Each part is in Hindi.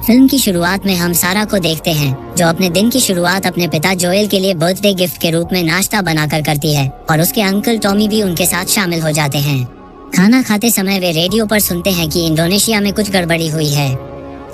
फिल्म की शुरुआत में हम सारा को देखते हैं जो अपने दिन की शुरुआत अपने पिता जोएल के लिए बर्थडे गिफ्ट के रूप में नाश्ता बनाकर करती है और उसके अंकल टॉमी भी उनके साथ शामिल हो जाते हैं। खाना खाते समय वे रेडियो पर सुनते हैं कि इंडोनेशिया में कुछ गड़बड़ी हुई है।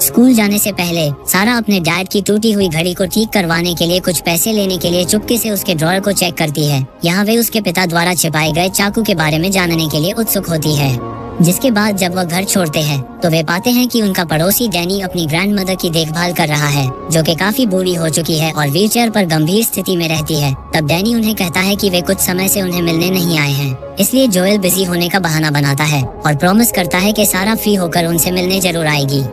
स्कूल जाने से पहले सारा अपने डैड की टूटी हुई घड़ी को ठीक करवाने के लिए कुछ पैसे लेने के लिए चुपके से उसके ड्रॉअर को चेक करती है। यहाँ वे उसके पिता द्वारा छिपाए गए चाकू के बारे में जानने के लिए उत्सुक होती है। जिसके बाद जब वह घर छोड़ते हैं तो वे पाते हैं कि उनका पड़ोसी डैनी अपनी ग्रैंडमदर की देखभाल कर रहा है जो कि काफी बूढ़ी हो चुकी है और व्हीलचेयर पर गंभीर स्थिति में रहती है। तब डैनी उन्हें कहता है कि वे कुछ समय से उन्हें मिलने नहीं आए हैं, इसलिए जोएल बिजी होने का बहाना बनाता है और प्रॉमिस करता है कि सारा फ्री होकर उनसे मिलने जरूर आएगी।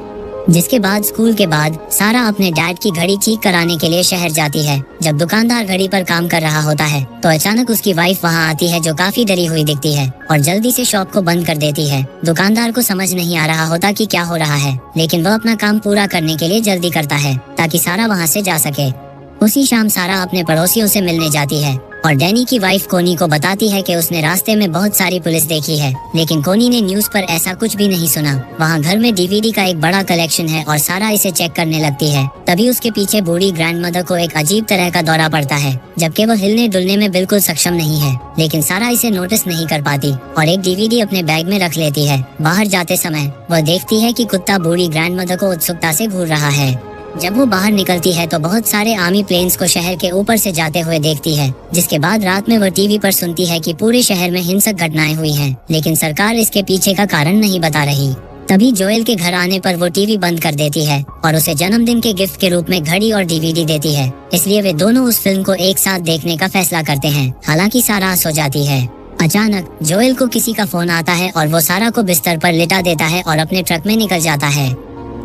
जिसके बाद स्कूल के बाद सारा अपने डैड की घड़ी ठीक कराने के लिए शहर जाती है। जब दुकानदार घड़ी पर काम कर रहा होता है तो अचानक उसकी वाइफ वहां आती है जो काफी डरी हुई दिखती है और जल्दी से शॉप को बंद कर देती है। दुकानदार को समझ नहीं आ रहा होता कि क्या हो रहा है, लेकिन वह अपना काम पूरा करने के लिए जल्दी करता है ताकि सारा वहां से जा सके। उसी शाम सारा अपने पड़ोसियों से मिलने जाती है और डैनी की वाइफ कोनी को बताती है कि उसने रास्ते में बहुत सारी पुलिस देखी है, लेकिन कोनी ने न्यूज़ पर ऐसा कुछ भी नहीं सुना। वहाँ घर में डीवीडी का एक बड़ा कलेक्शन है और सारा इसे चेक करने लगती है। तभी उसके पीछे बूढ़ी ग्रैंडमदर को एक अजीब तरह का दौरा पड़ता है, जबकि वह हिलने डुलने में बिल्कुल सक्षम नहीं है, लेकिन सारा इसे नोटिस नहीं कर पाती और एक डीवीडी अपने बैग में रख लेती है। बाहर जाते समय वह देखती है कि कुत्ता बूढ़ी ग्रैंडमदर को उत्सुकता से घूर रहा है। जब वो बाहर निकलती है तो बहुत सारे आर्मी प्लेन्स को शहर के ऊपर से जाते हुए देखती है। जिसके बाद रात में वो टीवी पर सुनती है कि पूरे शहर में हिंसक घटनाएं हुई हैं, लेकिन सरकार इसके पीछे का कारण नहीं बता रही। तभी जोएल के घर आने पर वो टीवी बंद कर देती है और उसे जन्मदिन के गिफ्ट के रूप में घड़ी और डीवीडी देती है, इसलिए वे दोनों उस फिल्म को एक साथ देखने का फैसला करते हैं। हालांकि सारा सो जाती है। अचानक जोएल को किसी का फोन आता है और वो सारा को बिस्तर पर लिटा देता है और अपने ट्रक में निकल जाता है।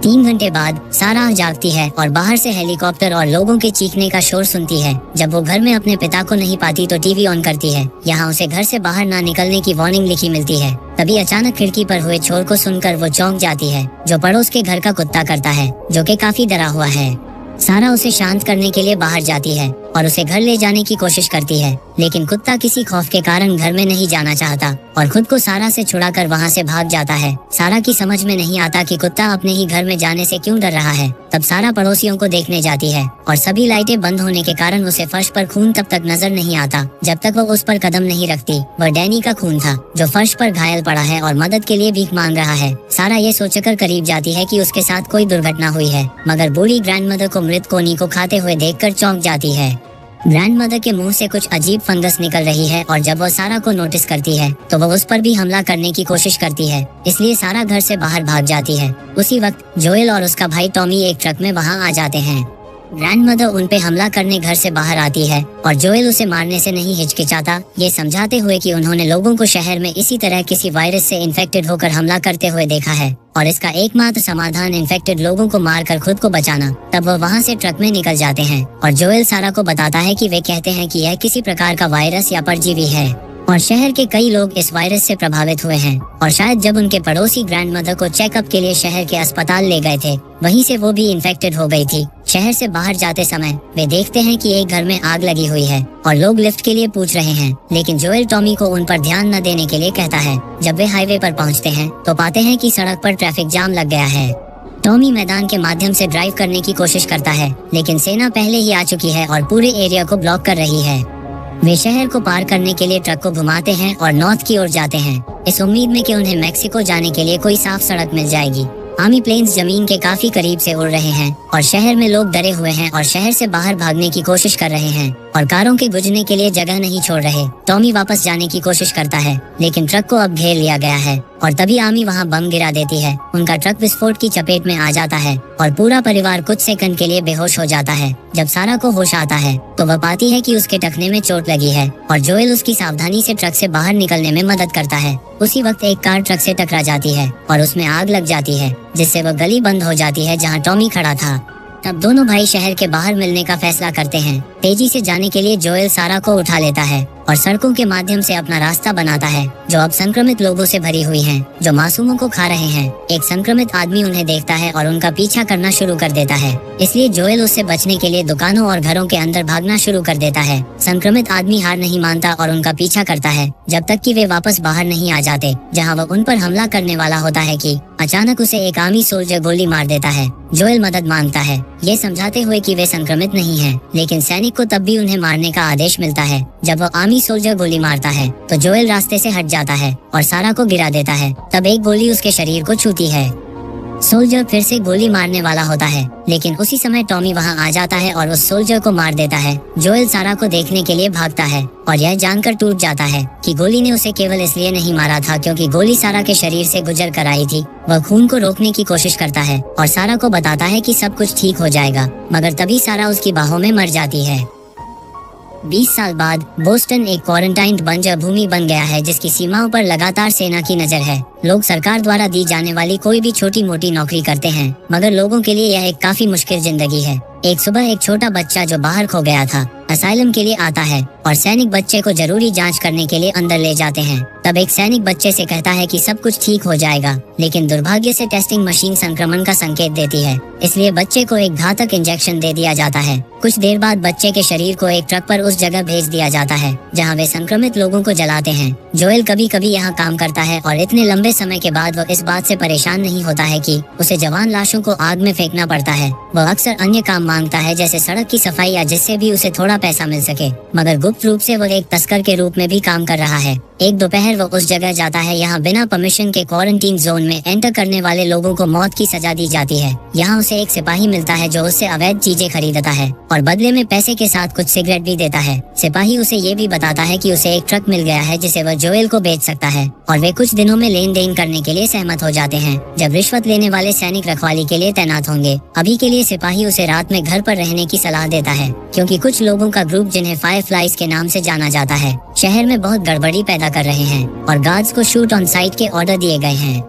3 घंटे बाद सारा जागती है और बाहर से हेलीकॉप्टर और लोगों के चीखने का शोर सुनती है। जब वो घर में अपने पिता को नहीं पाती तो टीवी ऑन करती है। यहाँ उसे घर से बाहर ना निकलने की वार्निंग लिखी मिलती है। तभी अचानक खिड़की पर हुए शोर को सुनकर वो चौंक जाती है, जो पड़ोस के घर का कुत्ता करता है, जो कि काफी डरा हुआ है। सारा उसे शांत करने के लिए बाहर जाती है और उसे घर ले जाने की कोशिश करती है, लेकिन कुत्ता किसी खौफ के कारण घर में नहीं जाना चाहता और खुद को सारा से छुड़ाकर वहां से भाग जाता है। सारा की समझ में नहीं आता कि कुत्ता अपने ही घर में जाने से क्यों डर रहा है। तब सारा पड़ोसियों को देखने जाती है और सभी लाइटें बंद होने के कारण उसे फर्श पर खून तब तक नजर नहीं आता जब तक वो उस पर कदम नहीं रखती। वह डैनी का खून था जो फर्श पर घायल पड़ा है और मदद के लिए भीख मांग रहा है। सारा ये सोचकर करीब जाती है कि उसके साथ कोई दुर्घटना हुई है, मगर बूढ़ी ग्रैंडमदर को मृत कोनी को खाते हुए देखकर चौंक जाती है। ग्रैंडमदर के मुंह से कुछ अजीब फंगस निकल रही है और जब वह सारा को नोटिस करती है तो वह उस पर भी हमला करने की कोशिश करती है, इसलिए सारा घर से बाहर भाग जाती है। उसी वक्त जोएल और उसका भाई टॉमी एक ट्रक में वहां आ जाते हैं। ग्रैंडमदर उन पे हमला करने घर से बाहर आती है और जोएल उसे मारने से नहीं हिचकिचाता, ये समझाते हुए कि उन्होंने लोगों को शहर में इसी तरह किसी वायरस से इन्फेक्टेड होकर हमला करते हुए देखा है और इसका एकमात्र समाधान इन्फेक्टेड लोगों को मारकर खुद को बचाना। तब वह वहां से ट्रक में निकल जाते हैं और जोएल सारा को बताता है कि वे कहते हैं कि यह किसी प्रकार का वायरस या परजीवी है और शहर के कई लोग इस वायरस से प्रभावित हुए हैं और शायद जब उनके पड़ोसी ग्रैंडमदर को चेकअप के लिए शहर के अस्पताल ले गए थे वहीं से वो भी इन्फेक्टेड हो गई थी। शहर से बाहर जाते समय वे देखते हैं कि एक घर में आग लगी हुई है और लोग लिफ्ट के लिए पूछ रहे हैं, लेकिन जोएल टॉमी को उन पर ध्यान न देने के लिए कहता है। जब वे हाईवे पर पहुंचते हैं तो पाते हैं कि सड़क पर ट्रैफिक जाम लग गया है। टॉमी मैदान के माध्यम से ड्राइव करने की कोशिश करता है, लेकिन सेना पहले ही आ चुकी है और पूरे एरिया को ब्लॉक कर रही है। वे शहर को पार करने के लिए ट्रक को घुमाते हैं और नॉर्थ की ओर जाते हैं, इस उम्मीद में कि उन्हें मैक्सिको जाने के लिए कोई साफ सड़क मिल जाएगी। आर्मी प्लेन्स जमीन के काफी करीब से उड़ रहे हैं और शहर में लोग डरे हुए हैं और शहर से बाहर भागने की कोशिश कर रहे हैं और कारों के गुजरने के लिए जगह नहीं छोड़ रहे। टॉमी वापस जाने की कोशिश करता है, लेकिन ट्रक को अब घेर लिया गया है और तभी आर्मी वहां बम गिरा देती है। उनका ट्रक विस्फोट की चपेट में आ जाता है और पूरा परिवार कुछ सेकंड के लिए बेहोश हो जाता है। जब सारा को होश आता है तो वह पाती है कि उसके टखने में चोट लगी है और जोएल उसकी सावधानी से ट्रक से बाहर निकलने में मदद करता है। उसी वक्त एक कार ट्रक से टकरा जाती है और उसमें आग लग जाती है, जिससे वह गली बंद हो जाती है जहाँ टॉमी खड़ा था। तब दोनों भाई शहर के बाहर मिलने का फैसला करते हैं। तेजी से जाने के लिए जोएल सारा को उठा लेता है और सड़कों के माध्यम से अपना रास्ता बनाता है जो अब संक्रमित लोगों से भरी हुई हैं, जो मासूमों को खा रहे हैं। एक संक्रमित आदमी उन्हें देखता है और उनका पीछा करना शुरू कर देता है। इसलिए जोएल उससे बचने के लिए दुकानों और घरों के अंदर भागना शुरू कर देता है। संक्रमित आदमी हार नहीं मानता और उनका पीछा करता है जब तक कि वे वापस बाहर नहीं आ जाते, जहां वो उन पर हमला करने वाला होता है कि अचानक उसे एक आर्मी सोल्जर गोली मार देता है। जोएल मदद मांगता है, ये समझाते हुए कि वे संक्रमित नहीं हैं, लेकिन सैनिक को तब भी उन्हें मारने का आदेश मिलता है। जब वो आर्मी सोल्जर गोली मारता है तो जोएल रास्ते से हट जाता है और सारा को गिरा देता है। तब एक गोली उसके शरीर को छूती है। सोल्जर फिर से गोली मारने वाला होता है, लेकिन उसी समय टॉमी वहां आ जाता है और उस सोल्जर को मार देता है। जोएल सारा को देखने के लिए भागता है और यह जानकर टूट जाता है कि गोली ने उसे केवल इसलिए नहीं मारा था क्योंकि गोली सारा के शरीर से गुजर कर आई थी। वह खून को रोकने की कोशिश करता है और सारा को बताता है कि सब कुछ ठीक हो जाएगा, मगर तभी सारा उसकी बाहों में मर जाती है। 20 साल बाद बोस्टन एक क्वारंटाइन्ड बंजर भूमि बन गया है जिसकी सीमाओं पर लगातार सेना की नजर है। लोग सरकार द्वारा दी जाने वाली कोई भी छोटी मोटी नौकरी करते हैं, मगर लोगों के लिए यह एक काफी मुश्किल जिंदगी है। एक सुबह एक छोटा बच्चा जो बाहर खो गया था असाइलम के लिए आता है और सैनिक बच्चे को जरूरी जांच करने के लिए अंदर ले जाते हैं। तब एक सैनिक बच्चे से कहता है कि सब कुछ ठीक हो जाएगा, लेकिन दुर्भाग्य से टेस्टिंग मशीन संक्रमण का संकेत देती है। इसलिए बच्चे को एक घातक इंजेक्शन दे दिया जाता है। कुछ देर बाद बच्चे के शरीर को एक ट्रक पर उस जगह भेज दिया जाता है जहाँ वे संक्रमित लोगों को जलाते हैं। जोएल कभी कभी यहाँ काम करता है और इतने लंबे समय के बाद वो इस बात से परेशान नहीं होता है कि उसे जवान लाशों को आग में फेंकना पड़ता है। वह अक्सर अन्य काम मांगता है जैसे सड़क की सफाई या जिससे भी उसे थोड़ा पैसा मिल सके, मगर गुप्त रूप से वो एक तस्कर के रूप में भी काम कर रहा है। एक दोपहर वो उस जगह जाता है यहाँ बिना परमिशन के क्वारंटीन जोन में एंटर करने वाले लोगों को मौत की सजा दी जाती है। यहाँ उसे एक सिपाही मिलता है जो उससे अवैध चीजें खरीदता है और बदले में पैसे के साथ कुछ सिगरेट भी देता है। सिपाही उसे ये भी बताता है कि उसे एक ट्रक मिल गया है जिसे वह जोएल को बेच सकता है और वे कुछ दिनों में लेन देन करने के लिए सहमत हो जाते हैं, जब रिश्वत लेने वाले सैनिक रखवाली के लिए तैनात होंगे। अभी के लिए सिपाही उसे रात में घर पर रहने की सलाह देता है क्योंकि कुछ लोगों का ग्रुप जिन्हें फायरफ्लाइज के नाम से जाना जाता है शहर में बहुत गड़बड़ी पैदा कर रहे हैं और गार्ड्स को शूट ऑन साइट के ऑर्डर दिए गए हैं।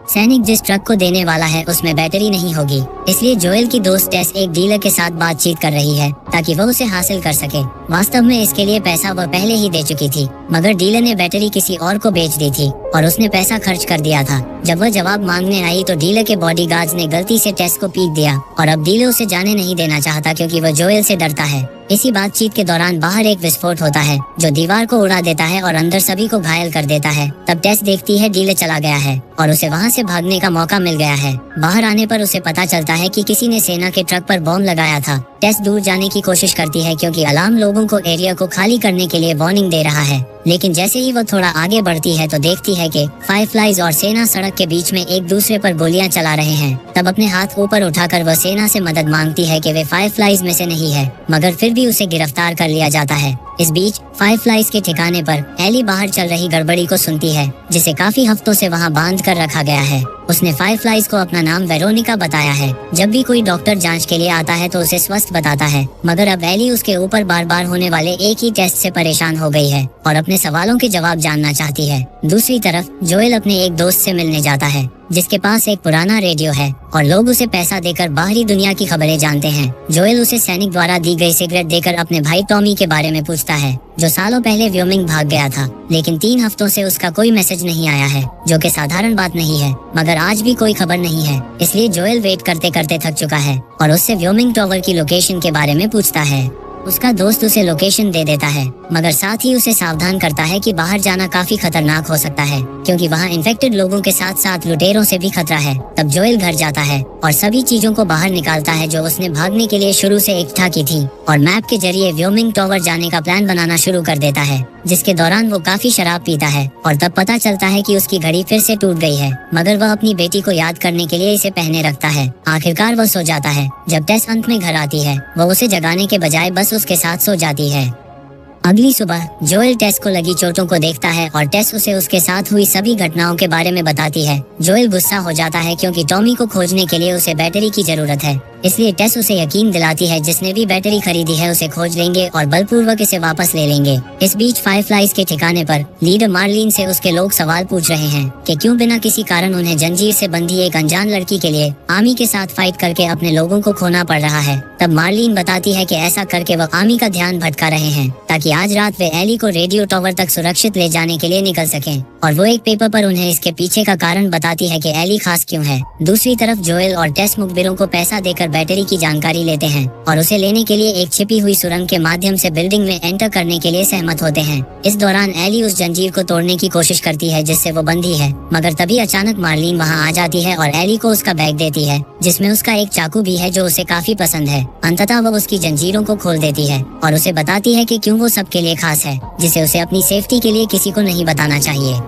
सैनिक जिस ट्रक को देने वाला है उसमें बैटरी नहीं होगी, इसलिए जोएल की दोस्त टेस एक डीलर के साथ बातचीत कर रही है ताकि वह उसे हासिल कर सके। वास्तव में इसके लिए पैसा वह पहले ही दे चुकी थी, मगर डीलर ने बैटरी किसी और को बेच दी थी और उसने पैसा खर्च कर दिया था। जब वह जवाब मांगने आई तो डीलर के बॉडीगार्ड्स ने गलती से टेस को पीट दिया और अब डीलर उसे जाने नहीं देना चाहता क्योंकि वह जोएल से डरता है। इसी बातचीत के दौरान बाहर एक विस्फोट होता है जो दीवार को उड़ा देता है और अंदर सभी को घायल कर देता है। तब टेस देखती है डीलर चला गया है और उसे वहां से भागने का मौका मिल गया है। बाहर आने पर उसे पता चलता है कि किसी ने सेना के ट्रक पर बॉम्ब लगाया था। टेस दूर जाने की कोशिश करती है क्योंकि अलार्म लोगों को एरिया को खाली करने के लिए वार्निंग दे रहा है, लेकिन जैसे ही वो थोड़ा आगे बढ़ती है तो देखती है कि फायरफ्लाइज और सेना सड़क के बीच में एक दूसरे पर गोलियां चला रहे हैं। तब अपने हाथ ऊपर उठाकर वह सेना से मदद मांगती है कि वे फायरफ्लाइज में से नहीं है, मगर फिर भी उसे गिरफ्तार कर लिया जाता है। इस बीच फायरफ्लाइज के ठिकाने पर एली बाहर चल रही गड़बड़ी को सुनती है जिसे काफी हफ्तों से वहां बांध कर रखा गया है। उसने फायरफ्लाइज को अपना नाम वेरोनिका बताया है। जब भी कोई डॉक्टर जांच के लिए आता है तो उसे स्वस्थ बताता है, मगर अब एली उसके ऊपर बार बार होने वाले एक ही टेस्ट से परेशान हो गई है और अपने सवालों के जवाब जानना चाहती है। दूसरी तरफ जोएल अपने एक दोस्त से मिलने जाता है जिसके पास एक पुराना रेडियो है और लोग उसे पैसा देकर बाहरी दुनिया की खबरें जानते हैं। जोएल उसे सैनिक द्वारा दी गई सिगरेट देकर अपने भाई टॉमी के बारे में पूछता है जो सालों पहले व्योमिंग भाग गया था, लेकिन 3 हफ्तों से उसका कोई मैसेज नहीं आया है, जो कि साधारण बात नहीं है, मगर आज भी कोई खबर नहीं है। इसलिए जोएल वेट करते करते थक चुका है और उससे व्योमिंग टावर की लोकेशन के बारे में पूछता है। उसका दोस्त उसे लोकेशन दे देता है, मगर साथ ही उसे सावधान करता है कि बाहर जाना काफी खतरनाक हो सकता है क्योंकि वहाँ इन्फेक्टेड लोगों के साथ साथ लुटेरों से भी खतरा है। तब जोएल घर जाता है और सभी चीजों को बाहर निकालता है जो उसने भागने के लिए शुरू से इकट्ठा की थी और मैप के जरिए व्योमिंग टावर जाने का प्लान बनाना शुरू कर देता है, जिसके दौरान वो काफी शराब पीता है और तब पता चलता है कि उसकी घड़ी फिर से टूट गई है, मगर वह अपनी बेटी को याद करने के लिए इसे पहने रखता है। आखिरकार वह सो जाता है। जब टेस अंत में घर आती है वह उसे जगाने के बजाय बस उसके साथ सो जाती है। अगली सुबह जोएल टेस को लगी चोटों को देखता है और टेस उसे उसके साथ हुई सभी घटनाओं के बारे में बताती है। जोएल गुस्सा हो जाता है क्योंकि टॉमी को खोजने के लिए उसे बैटरी की जरूरत है, इसलिए टेस उसे यकीन दिलाती है जिसने भी बैटरी खरीदी है उसे खोज लेंगे और बलपूर्वक इसे वापस ले लेंगे। इस बीच फायरफ्लाइज के ठिकाने पर लीडर मार्लिन से उसके लोग सवाल पूछ रहे हैं कि क्यों बिना किसी कारण उन्हें जंजीर से बंधी एक अनजान लड़की के लिए आर्मी के साथ फाइट करके अपने लोगों को खोना पड़ रहा है। तब मार्लिन बताती है कि ऐसा करके वह आर्मी का ध्यान भटका रहे हैं ताकि आज रात वे एली को रेडियो टावर तक सुरक्षित ले जाने के लिए निकल सकें। और वो एक पेपर पर उन्हें इसके पीछे का कारण बताती है कि एली खास क्यों है। दूसरी तरफ जोएल और टेस मुखबिरों को पैसा देकर बैटरी की जानकारी लेते हैं और उसे लेने के लिए एक छिपी हुई सुरंग के माध्यम से बिल्डिंग में एंटर करने के लिए सहमत होते हैं। इस दौरान एली उस जंजीर को तोड़ने की कोशिश करती है जिससे वो बंधी है, मगर तभी अचानक मार्लिन वहाँ आ जाती है और एली को उसका बैग देती है जिसमें उसका एक चाकू भी है जो उसे काफी पसंद है। अंततः वो उसकी जंजीरों को खोल देती है और उसे बताती है कि क्यों वो सबके लिए खास है, जिसे उसे अपनी सेफ्टी के लिए किसी को नहीं बताना चाहिए।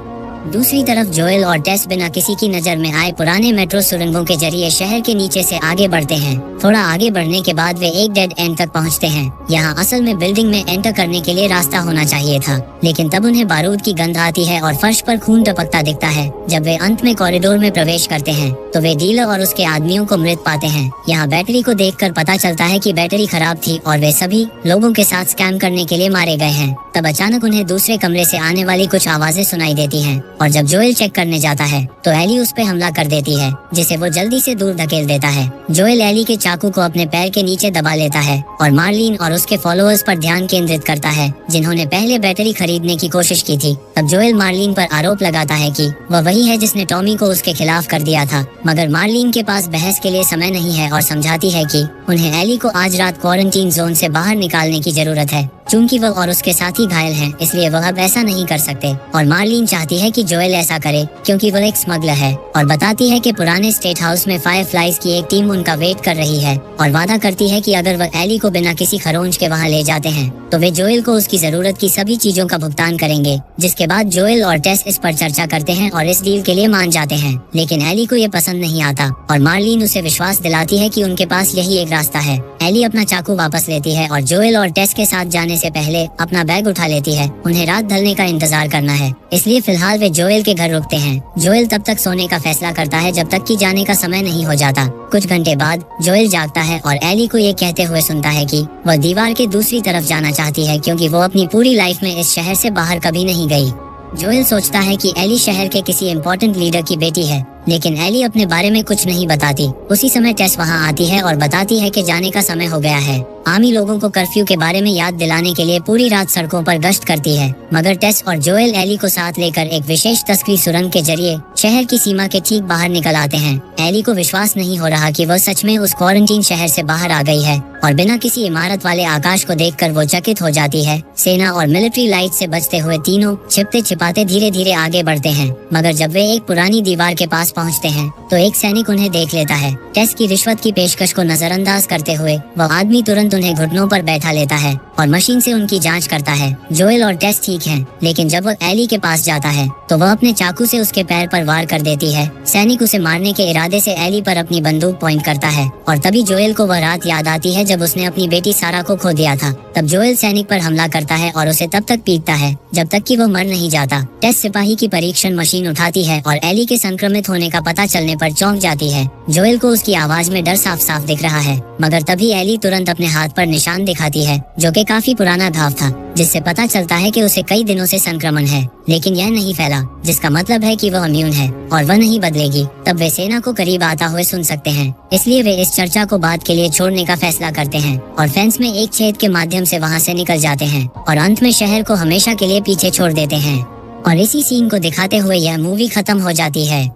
दूसरी तरफ जोएल और टेस बिना किसी की नजर में आए पुराने मेट्रो सुरंगों के जरिए शहर के नीचे से आगे बढ़ते हैं। थोड़ा आगे बढ़ने के बाद वे एक डेड एंड तक पहुंचते हैं। यहाँ असल में बिल्डिंग में एंटर करने के लिए रास्ता होना चाहिए था, लेकिन तब उन्हें बारूद की गंध आती है और फर्श पर खून टपकता दिखता है। जब वे अंत में कॉरिडोर में प्रवेश करते हैं तो वे डीलर और उसके आदमियों को मृत पाते हैं। यहाँ बैटरी को देखकर पता चलता है कि बैटरी खराब थी और वे सभी लोगों के साथ स्कैम करने के लिए मारे गए हैं। तब अचानक उन्हें दूसरे कमरे से आने वाली कुछ आवाजें सुनाई देती हैं और जब जोएल चेक करने जाता है तो एली उस पे हमला कर देती है, जिसे वो जल्दी से दूर धकेल देता है। जोएल एली के चाकू को अपने पैर के नीचे दबा लेता है और मार्लिन और उसके फॉलोअर्स पर ध्यान केंद्रित करता है जिन्होंने पहले बैटरी खरीदने की कोशिश की थी। तब जोएल मार्लिन पर आरोप लगाता है कि वह वही है जिसने टॉमी को उसके खिलाफ कर दिया था, मगर मार्लिन के पास बहस के लिए समय नहीं है और समझाती है कि उन्हें एली को आज रात क्वारंटीन जोन से बाहर निकालने की जरूरत है। चूंकि वह और उसके साथी घायल हैं, इसलिए वह अब ऐसा नहीं कर सकते और मार्लिन चाहती है कि जोएल ऐसा करे क्योंकि वह एक स्मगलर है और बताती है कि पुराने स्टेट हाउस में फायरफ्लाइज की एक टीम उनका वेट कर रही है और वादा करती है कि अगर वह एली को बिना किसी खरोंच के वहां ले जाते हैं तो वे जोएल को उसकी जरूरत की सभी चीजों का भुगतान करेंगे। जिसके बाद जोएल और टेस इस पर चर्चा करते हैं और इस डील के लिए मान जाते हैं, लेकिन एली को ये पसंद नहीं आता और मार्लिन उसे विश्वास दिलाती है कि उनके पास यही एक रास्ता है। एली अपना चाकू वापस लेती है और जोएल और टेस के साथ जाने से पहले अपना बैग उठा लेती है। उन्हें रात ढलने का इंतजार करना है, इसलिए फिलहाल वे जोएल के घर रुकते हैं। जोएल तब तक सोने का फैसला करता है जब तक कि जाने का समय नहीं हो जाता। कुछ घंटे बाद जोएल जागता है और एली को ये कहते हुए सुनता है कि वह दीवार के दूसरी तरफ जाना चाहती है क्योंकि वो अपनी पूरी लाइफ में इस शहर से बाहर कभी नहीं गई। जोएल सोचता है कि एली शहर के किसी इम्पोर्टेंट लीडर की बेटी है, लेकिन एली अपने बारे में कुछ नहीं बताती। उसी समय टेस वहां आती है और बताती है कि जाने का समय हो गया है। आमी लोगों को कर्फ्यू के बारे में याद दिलाने के लिए पूरी रात सड़कों पर गश्त करती है, मगर टेस और जोएल एली को साथ लेकर एक विशेष तस्करी सुरंग के जरिए शहर की सीमा के ठीक बाहर निकल आते हैं। एली को विश्वास नहीं हो रहा कि वह सच में उस क्वारंटीन शहर से बाहर आ गई है और बिना किसी इमारत वाले आकाश को देखकर वो चकित हो जाती है। सेना और मिलिट्री लाइट से बचते हुए तीनों छिपते छिपाते धीरे धीरे आगे बढ़ते हैं, मगर जब वे एक पुरानी दीवार के पास पहुंचते हैं तो एक सैनिक उन्हें देख लेता है। टेस की रिश्वत की पेशकश को नजरअंदाज करते हुए वह आदमी तुरंत उन्हें घुटनों पर बैठा लेता है और मशीन से उनकी जांच करता है। जोएल और टेस ठीक हैं, लेकिन जब वह एली के पास जाता है तो वह अपने चाकू से उसके पैर पर वार कर देती है। सैनिक उसे मारने के इरादे से एली पर अपनी बंदूक पॉइंट करता है और तभी जोएल को वह रात याद आती है जब उसने अपनी बेटी सारा को खो दिया था। तब जोएल सैनिक पर हमला करता है और उसे तब तक पीटता है जब तक कि वो मर नहीं जाता। टेस सिपाही की परीक्षण मशीन उठाती है और एली के संक्रमित होने का पता चलने पर चौंक जाती है। जोएल को उसकी आवाज में डर साफ साफ दिख रहा है, मगर तभी एली तुरंत अपने हाथ पर निशान दिखाती है जो कि काफी पुराना घाव था, जिससे पता चलता है कि उसे कई दिनों से संक्रमण है, लेकिन यह नहीं फैला, जिसका मतलब है कि वह इम्यून है और वह नहीं बदलेगी। तब वे सेना को करीब आता हुए सुन सकते हैं, इसलिए वे इस चर्चा को बाद के लिए छोड़ने का फैसला करते हैं और फेंस में एक छेद के माध्यम से वहां से निकल जाते हैं और अंत में शहर को हमेशा के लिए पीछे छोड़ देते हैं। और इसी सीन को दिखाते हुए यह मूवी खत्म हो जाती है।